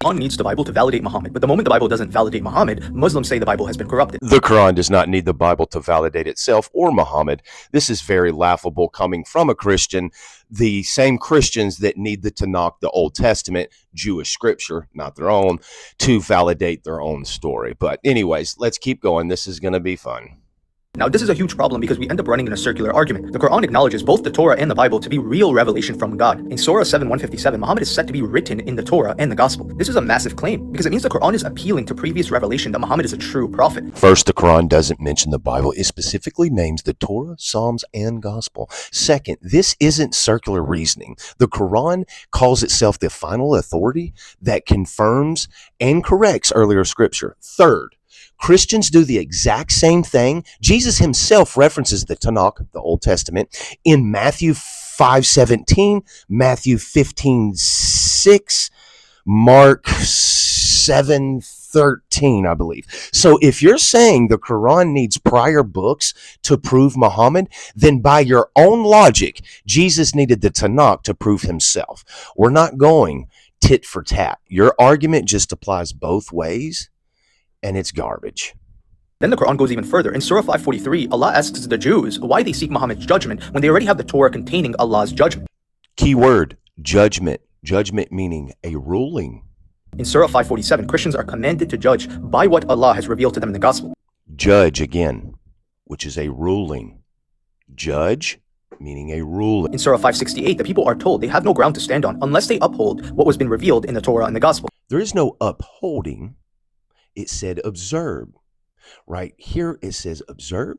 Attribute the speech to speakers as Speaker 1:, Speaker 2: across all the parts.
Speaker 1: Quran needs the Bible to validate Muhammad, but the moment the Bible doesn't validate Muhammad, Muslims say the Bible has been corrupted.
Speaker 2: The Quran does not need the Bible to validate itself or Muhammad. This is very laughable coming from a Christian, the same Christians that need the Tanakh, the Old Testament, Jewish scripture, not their own, to validate their own story. But anyways, let's keep going. This is going to be fun.
Speaker 1: Now, this is a huge problem because we end up running in a circular argument. The Quran acknowledges both the Torah and the Bible to be real revelation from God. In Surah 7:157, Muhammad is said to be written in the Torah and the Gospel. This is a massive claim because it means the Quran is appealing to previous revelation that Muhammad is a true prophet.
Speaker 2: First, the Quran doesn't mention the Bible. It specifically names the Torah, Psalms, and Gospel. Second, this isn't circular reasoning. The Quran calls itself the final authority that confirms and corrects earlier scripture. Third, Christians do the exact same thing. Jesus himself references the Tanakh, the Old Testament, in Matthew 5:17, Matthew 15:6, Mark 7:13, I believe. So if you're saying the Quran needs prior books to prove Muhammad, then by your own logic, Jesus needed the Tanakh to prove himself. We're not going tit for tat. Your argument just applies both ways, and it's garbage.
Speaker 1: Then the Quran goes even further. In Surah 5:43, Allah asks the Jews why they seek Muhammad's judgment when they already have the Torah containing Allah's judgment.
Speaker 2: Key word, judgment. Judgment meaning a ruling.
Speaker 1: In Surah 5:47, Christians are commanded to judge by what Allah has revealed to them in the Gospel.
Speaker 2: Judge again, which is a ruling. Judge meaning a ruling.
Speaker 1: In Surah 5:68, the people are told they have no ground to stand on unless they uphold what was been revealed in the Torah and the Gospel.
Speaker 2: There is no upholding. It said observe. Right here it says observe.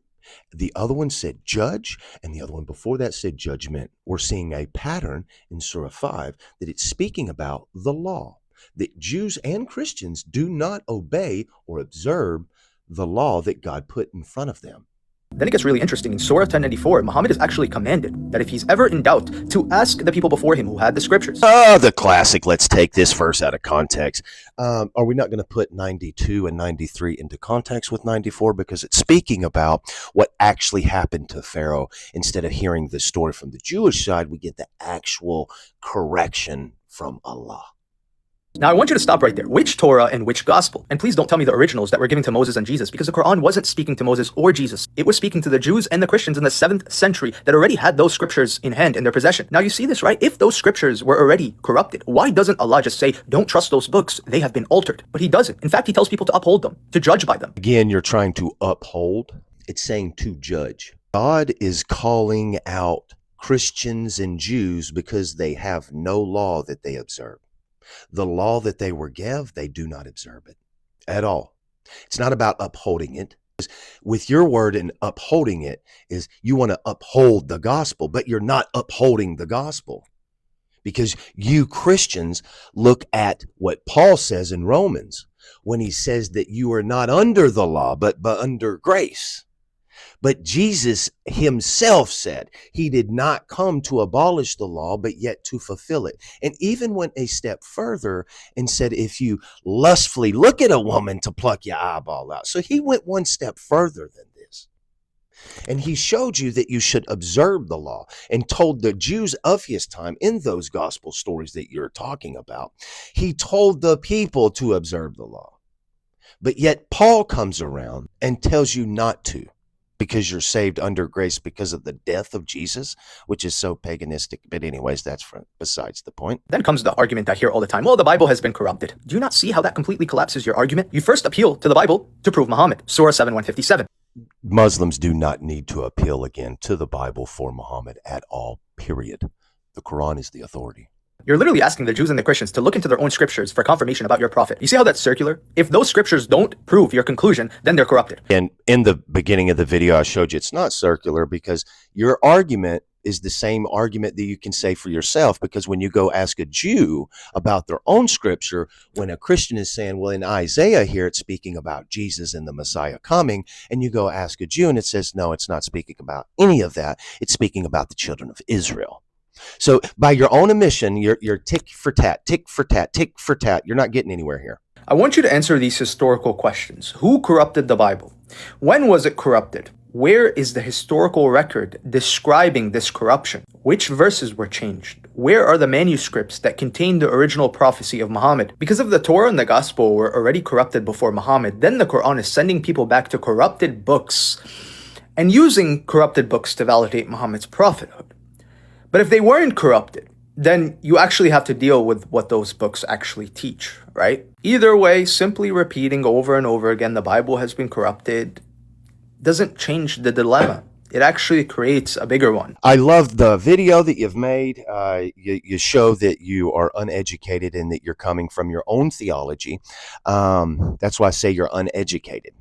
Speaker 2: The other one said judge, and the other one before that said judgment. We're seeing a pattern in Surah 5 that it's speaking about the law, that Jews and Christians do not obey or observe the law that God put in front of them.
Speaker 1: Then it gets really interesting. In Surah 1094, Muhammad is actually commanded that if he's ever in doubt, to ask the people before him who had the scriptures.
Speaker 2: The classic, let's take this verse out of context. Are we not going to put 92 and 93 into context with 94? Because it's speaking about what actually happened to Pharaoh. Instead of hearing the story from the Jewish side, we get the actual correction from Allah.
Speaker 1: Now, I want you to stop right there. Which Torah and which Gospel? And please don't tell me the originals that were given to Moses and Jesus, because the Quran wasn't speaking to Moses or Jesus. It was speaking to the Jews and the Christians in the 7th century that already had those scriptures in hand in their possession. Now, you see this, right? If those scriptures were already corrupted, why doesn't Allah just say, don't trust those books, they have been altered? But he doesn't. In fact, he tells people to uphold them, to judge by them.
Speaker 2: Again, you're trying to uphold. It's saying to judge. God is calling out Christians and Jews because they have no law that they observe. The law that they were given, they do not observe it at all. It's not about upholding it. With your word and upholding it is you want to uphold the gospel, but you're not upholding the gospel. Because you Christians look at what Paul says in Romans when he says that you are not under the law, but under grace. But Jesus himself said he did not come to abolish the law, but yet to fulfill it. And even went a step further and said, if you lustfully look at a woman to pluck your eyeball out. So he went one step further than this. And he showed you that you should observe the law and told the Jews of his time in those gospel stories that you're talking about. He told the people to observe the law. But yet Paul comes around and tells you not to. Because you're saved under grace because of the death of Jesus, which is so paganistic. But anyways, that's besides the point.
Speaker 1: Then comes the argument I hear all the time. Well, the Bible has been corrupted. Do you not see how that completely collapses your argument? You first appeal to the Bible to prove Muhammad. Surah 7:157.
Speaker 2: Muslims do not need to appeal again to the Bible for Muhammad at all, period. The Quran is the authority.
Speaker 1: You're literally asking the Jews and the Christians to look into their own scriptures for confirmation about your prophet. You see how that's circular? If those scriptures don't prove your conclusion, then they're corrupted.
Speaker 2: And in the beginning of the video, I showed you it's not circular because your argument is the same argument that you can say for yourself. Because when you go ask a Jew about their own scripture, when a Christian is saying, well, in Isaiah here, it's speaking about Jesus and the Messiah coming, and you go ask a Jew and it says, no, it's not speaking about any of that. It's speaking about the children of Israel. So by your own admission, you're tick for tat, tick for tat, tick for tat. You're not getting anywhere here.
Speaker 1: I want you to answer these historical questions. Who corrupted the Bible? When was it corrupted? Where is the historical record describing this corruption? Which verses were changed? Where are the manuscripts that contain the original prophecy of Muhammad? Because if the Torah and the Gospel were already corrupted before Muhammad, then the Quran is sending people back to corrupted books and using corrupted books to validate Muhammad's prophethood. But if they weren't corrupted, then you actually have to deal with what those books actually teach, right? Either way, simply repeating over and over again the Bible has been corrupted doesn't change the dilemma. It actually creates a bigger one.
Speaker 2: I love the video that you've made. You show that you are uneducated and that you're coming from your own theology. That's why I say you're uneducated.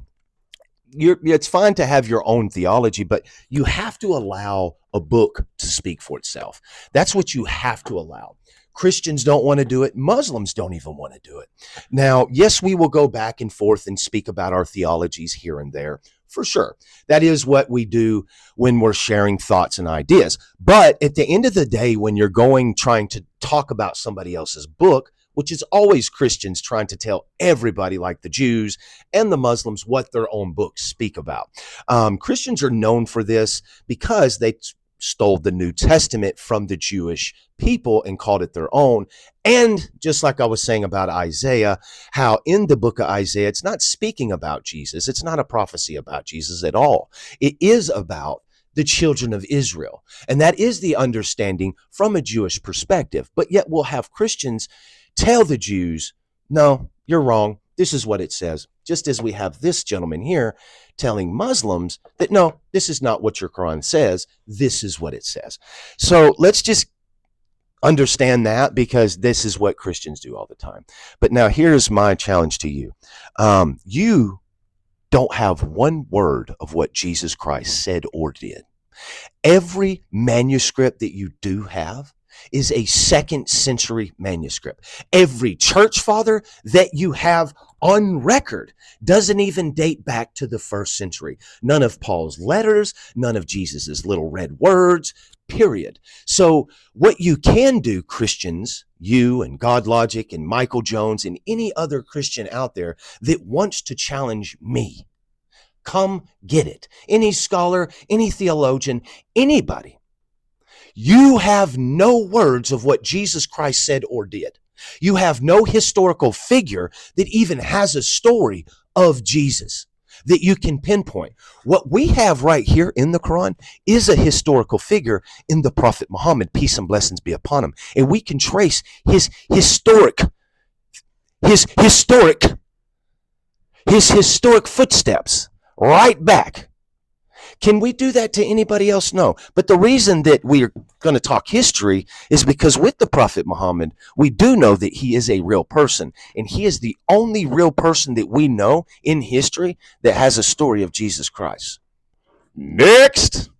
Speaker 2: It's fine to have your own theology, but you have to allow a book to speak for itself. That's what you have to allow. Christians don't want to do it. Muslims don't even want to do it. Now, yes, we will go back and forth and speak about our theologies here and there, for sure. That is what we do when we're sharing thoughts and ideas. But at the end of the day, when you're trying to talk about somebody else's book, which is always Christians trying to tell everybody, like the Jews and the Muslims, what their own books speak about. Christians are known for this because they stole the New Testament from the Jewish people and called it their own. And just like I was saying about Isaiah, how in the book of Isaiah, it's not speaking about Jesus. It's not a prophecy about Jesus at all. It is about the children of Israel. And that is the understanding from a Jewish perspective. But yet we'll have Christians tell the Jews, no, you're wrong. This is what it says. Just as we have this gentleman here telling Muslims that, no, this is not what your Quran says. This is what it says. So let's just understand that, because this is what Christians do all the time. But now here's my challenge to you. You don't have one word of what Jesus Christ said or did. Every manuscript that you do have is a 2nd century manuscript. Every church father that you have on record doesn't even date back to the 1st century. None of Paul's letters, none of Jesus's little red words, period. So what you can do, Christians, you and God Logic and Michael Jones and any other Christian out there that wants to challenge me, come get it. Any scholar, any theologian, anybody. You have no words of what Jesus Christ said or did. You have no historical figure that even has a story of Jesus that you can pinpoint. What we have right here in the Quran is a historical figure in the Prophet Muhammad, peace and blessings be upon him. And we can trace his historic footsteps right back. Can we do that to anybody else? No. But the reason that we are going to talk history is because with the Prophet Muhammad, we do know that he is a real person. And he is the only real person that we know in history that has a story of Jesus Christ. Next.